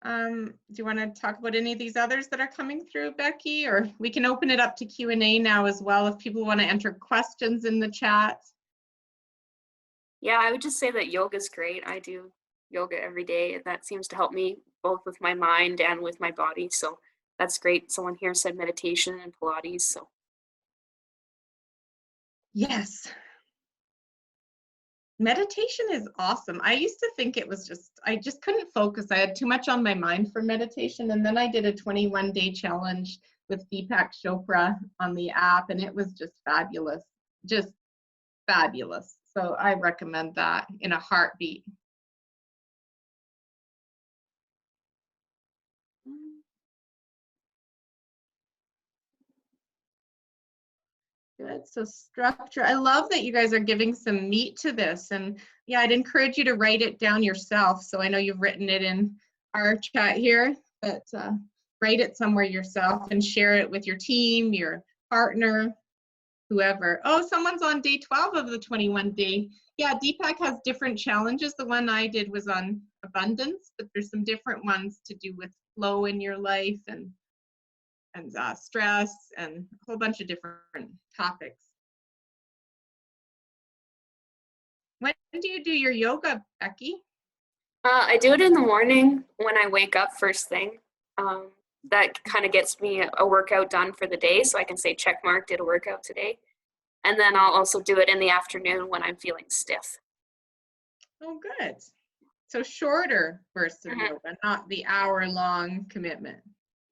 Do you want to talk about any of these others that are coming through, Becky? Or we can open it up to Q&A now as well if people want to enter questions in the chat.
Yeah, I would just say that yoga is great. I do yoga every day. That seems to help me both with my mind and with my body. So that's great. Someone here said meditation and Pilates. So
yes. Meditation is awesome. I used to think it was I just couldn't focus. I had too much on my mind for meditation. And then I did a 21-day challenge with Deepak Chopra on the app, and it was just fabulous. Just fabulous. So I recommend that in a heartbeat. Good. So structure. I love that you guys are giving some meat to this. And yeah, I'd encourage you to write it down yourself. So I know you've written it in our chat here, but write it somewhere yourself and share it with your team, your partner, whoever. Oh, someone's on day 12 of the 21 day. Yeah, Deepak has different challenges. The one I did was on abundance, but there's some different ones to do with flow in your life and stress and a whole bunch of different topics. When do you do your yoga, Becky?
I do it in the morning when I wake up first thing. That kind of gets me a workout done for the day, so I can say check mark, did a workout today. And then I'll also do it in the afternoon when I'm feeling stiff.
Oh, good. So shorter bursts of yoga, not the hour-long commitment.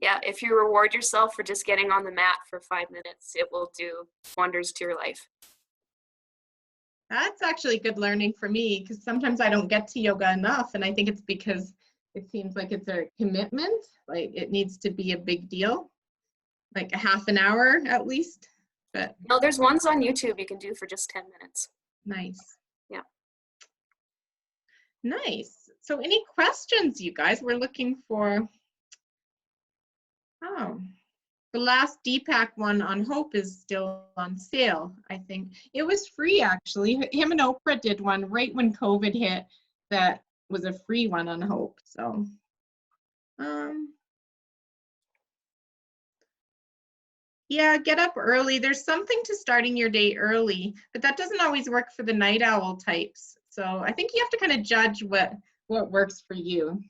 Yeah, if you reward yourself for just getting on the mat for 5 minutes, it will do wonders to your life.
That's actually good learning for me, because sometimes I don't get to yoga enough, and I think it's because it seems like it's a commitment, like it needs to be a big deal, like a half an hour at least. But
no, there's ones on YouTube you can do for just 10 minutes.
Nice.
Yeah.
Nice. So any questions, you guys? We're looking for, oh, the last Deepak one on Hope is still on sale, I think. It was free, actually. Him and Oprah did one right when COVID hit that was a free one on Hope. So, yeah, get up early. There's something to starting your day early, but that doesn't always work for the night owl types. So I think you have to kind of judge what works for you.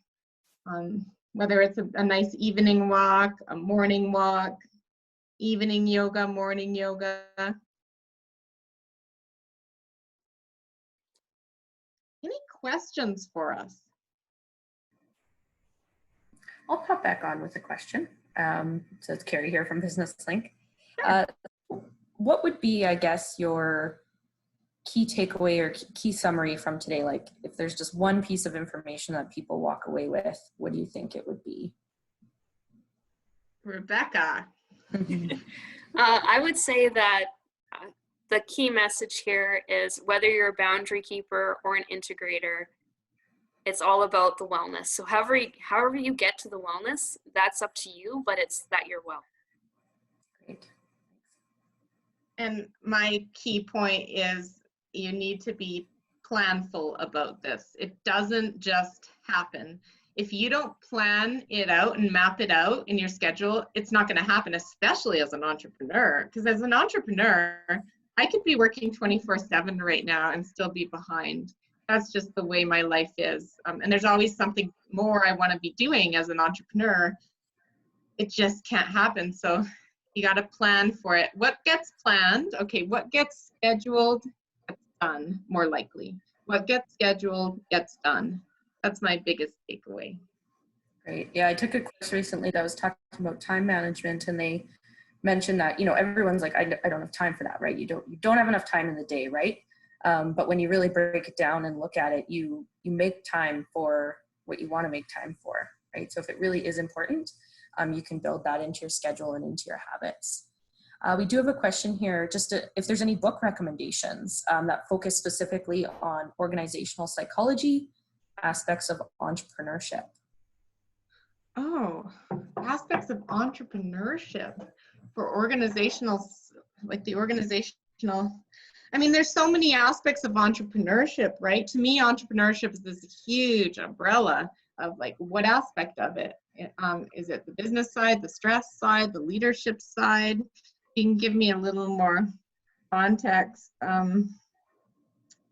Whether it's a nice evening walk, a morning walk, evening yoga, morning yoga. Any questions for us?
I'll pop back on with a question. So it's Carrie here from Business Link. What would be, I guess, your key takeaway or key summary from today? Like, if there's just one piece of information that people walk away with, what do you think it would be?
Rebecca.
I would say that the key message here is whether you're a boundary keeper or an integrator, it's all about the wellness. So however you get to the wellness, that's up to you, but it's that you're well.
Great.
And my key point is you need to be planful about this. It doesn't just happen. If you don't plan it out and map it out in your schedule, it's not going to happen, especially as an entrepreneur. Because as an entrepreneur, I could be working 24/7 right now and still be behind. That's just the way my life is. And there's always something more I want to be doing as an entrepreneur. It just can't happen. So you got to plan for it. What gets planned? Okay, what gets scheduled gets done, more likely. What gets scheduled gets done. That's my biggest takeaway.
Great. Yeah, I took a course recently that was talking about time management, and they mentioned that, you know, everyone's like, I don't have time for that, right? You don't have enough time in the day, right? But when you really break it down and look at it, you make time for what you want to make time for, right? So if it really is important, you can build that into your schedule and into your habits. We do have a question here, just if there's any book recommendations that focus specifically on organizational psychology, aspects of entrepreneurship.
Oh, aspects of entrepreneurship for organizational, like the organizational, I mean, there's so many aspects of entrepreneurship, right? To me, entrepreneurship is this huge umbrella of like, what aspect of it? Is it the business side, the stress side, the leadership side? You can give me a little more context.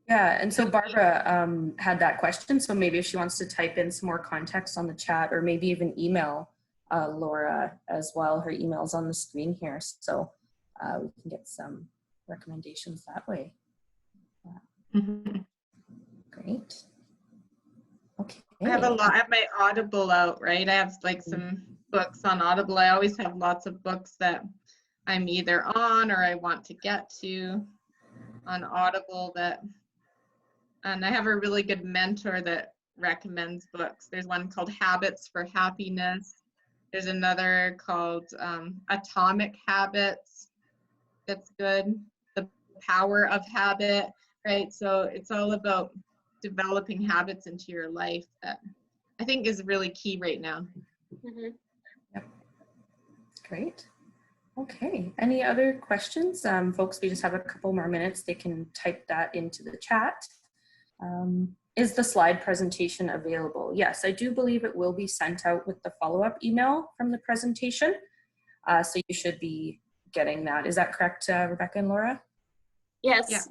Yeah, and so Barbara had that question, so maybe if she wants to type in some more context on the chat, or maybe even email Laura as well. Her email's on the screen here, so we can get some recommendations that way. Yeah. Great. Okay.
I have I have my Audible out, right? I have like some books on Audible. I always have lots of books that I'm either on or I want to get to on Audible and I have a really good mentor that recommends books. There's one called Habits for Happiness. There's another called Atomic Habits. that's good, the power of habit, right? So it's all about developing habits into your life that I think is really key right now.
Mhm.
Yep. Great. Okay, any other questions? Folks, we just have a couple more minutes. They can type that into the chat. Is the slide presentation available? Yes, I do believe it will be sent out with the follow-up email from the presentation. So you should be getting that. Is that correct, Rebecca and Laura?
Yes,
Yeah.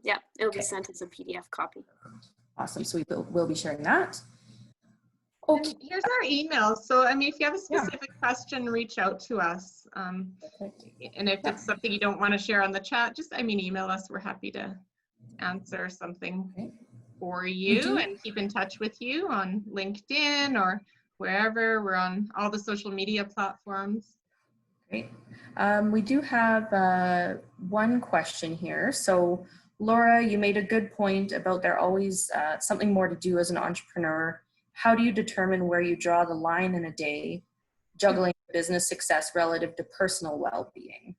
yeah, it'll be
Okay.
sent as a PDF copy.
Awesome, so we'll be sharing that. Okay.
And here's our email. So, I mean, if you have a
Yeah.
specific question, reach out to us.
Perfect.
And if
Yeah.
it's something you don't want to share on the chat, just, I mean, email us. We're happy to answer something
Okay.
for
We
you
do.
and keep in touch with you on LinkedIn or wherever. We're on all the social media platforms.
Great. We do have one question here. So Laura, you made a good point about there always something more to do as an entrepreneur. How do you determine where you draw the line in a day, juggling business success relative to personal well-being?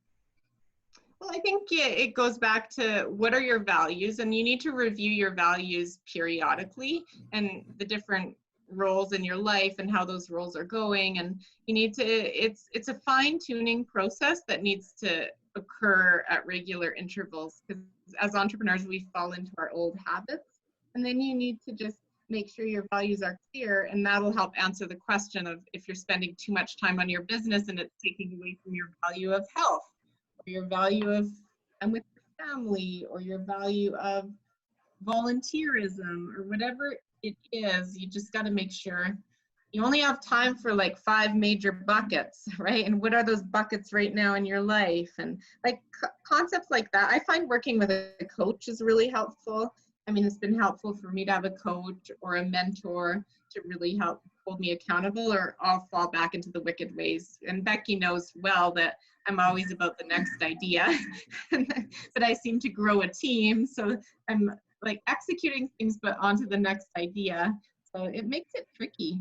Well, I think it goes back to what are your values, and you need to review your values periodically and the different roles in your life and how those roles are going. And you need to, it's a fine-tuning process that needs to occur at regular intervals, because as entrepreneurs, we fall into our old habits. And then you need to just make sure your values are clear, and that'll help answer the question of if you're spending too much time on your business and it's taking away from your value of health, or your value of I'm with your family, or your value of volunteerism, or whatever it is. You just got to make sure you only have time for like 5 major buckets, right? And what are those buckets right now in your life? And like concepts like that. I find working with a coach is really helpful. I mean, it's been helpful for me to have a coach or a mentor to really help hold me accountable, or I'll fall back into the wicked ways. And Becky knows well that I'm always about the next idea, but I seem to grow a team. So I'm like executing things, but onto the next idea. So it makes it tricky.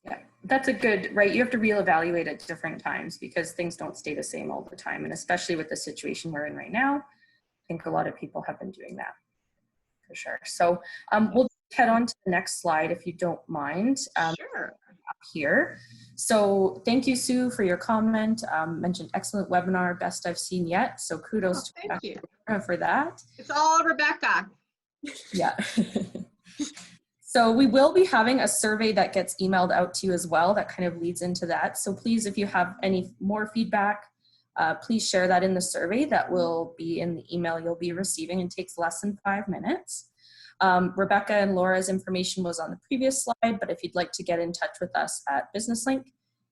Yeah, that's a good, right? You have to reevaluate at different times because things don't stay the same all the time. And especially with the situation we're in right now, I think a lot of people have been doing that for sure. So we'll head on to the next slide if you don't mind.
Sure.
Up here. So thank you, Sue, for your comment. Mentioned excellent webinar, best I've seen yet. So kudos to
thank you
for that.
It's all Rebecca.
Yeah. So we will be having a survey that gets emailed out to you as well that kind of leads into that. So please, if you have any more feedback, please share that in the survey. That will be in the email you'll be receiving and takes less than 5 minutes. Rebecca and Laura's information was on the previous slide, but if you'd like to get in touch with us at BusinessLink,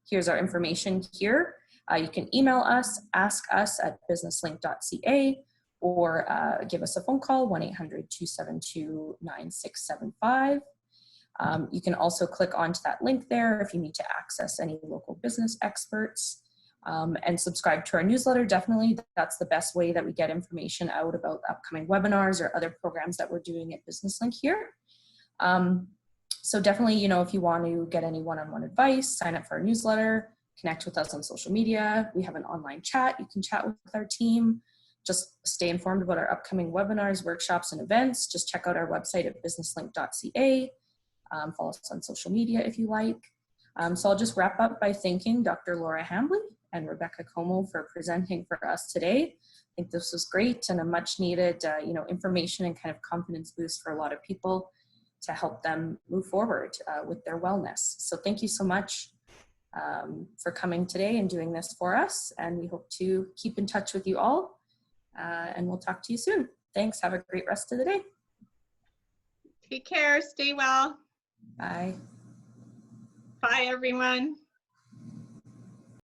here's our information here. You can email us, ask us at businesslink.ca, or give us a phone call, 1-800-272-9675. You can also click onto that link there if you need to access any local business experts. And subscribe to our newsletter. Definitely, that's the best way that we get information out about upcoming webinars or other programs that we're doing at BusinessLink here. So definitely, you know, if you want to get any one-on-one advice, sign up for our newsletter, connect with us on social media. We have an online chat. You can chat with our team. Just stay informed about our upcoming webinars, workshops, and events. Just check out our website at businesslink.ca. Follow us on social media if you like. So I'll just wrap up by thanking Dr. Laura Hambley and Rebecca Como for presenting for us today. I think this was great and a much needed you know, information and kind of confidence boost for a lot of people to help them move forward with their wellness. So thank you so much for coming today and doing this for us. And we hope to keep in touch with you all. And we'll talk to you soon. Thanks. Have a great rest of the day.
Take care. Stay well.
Bye.
Bye, everyone.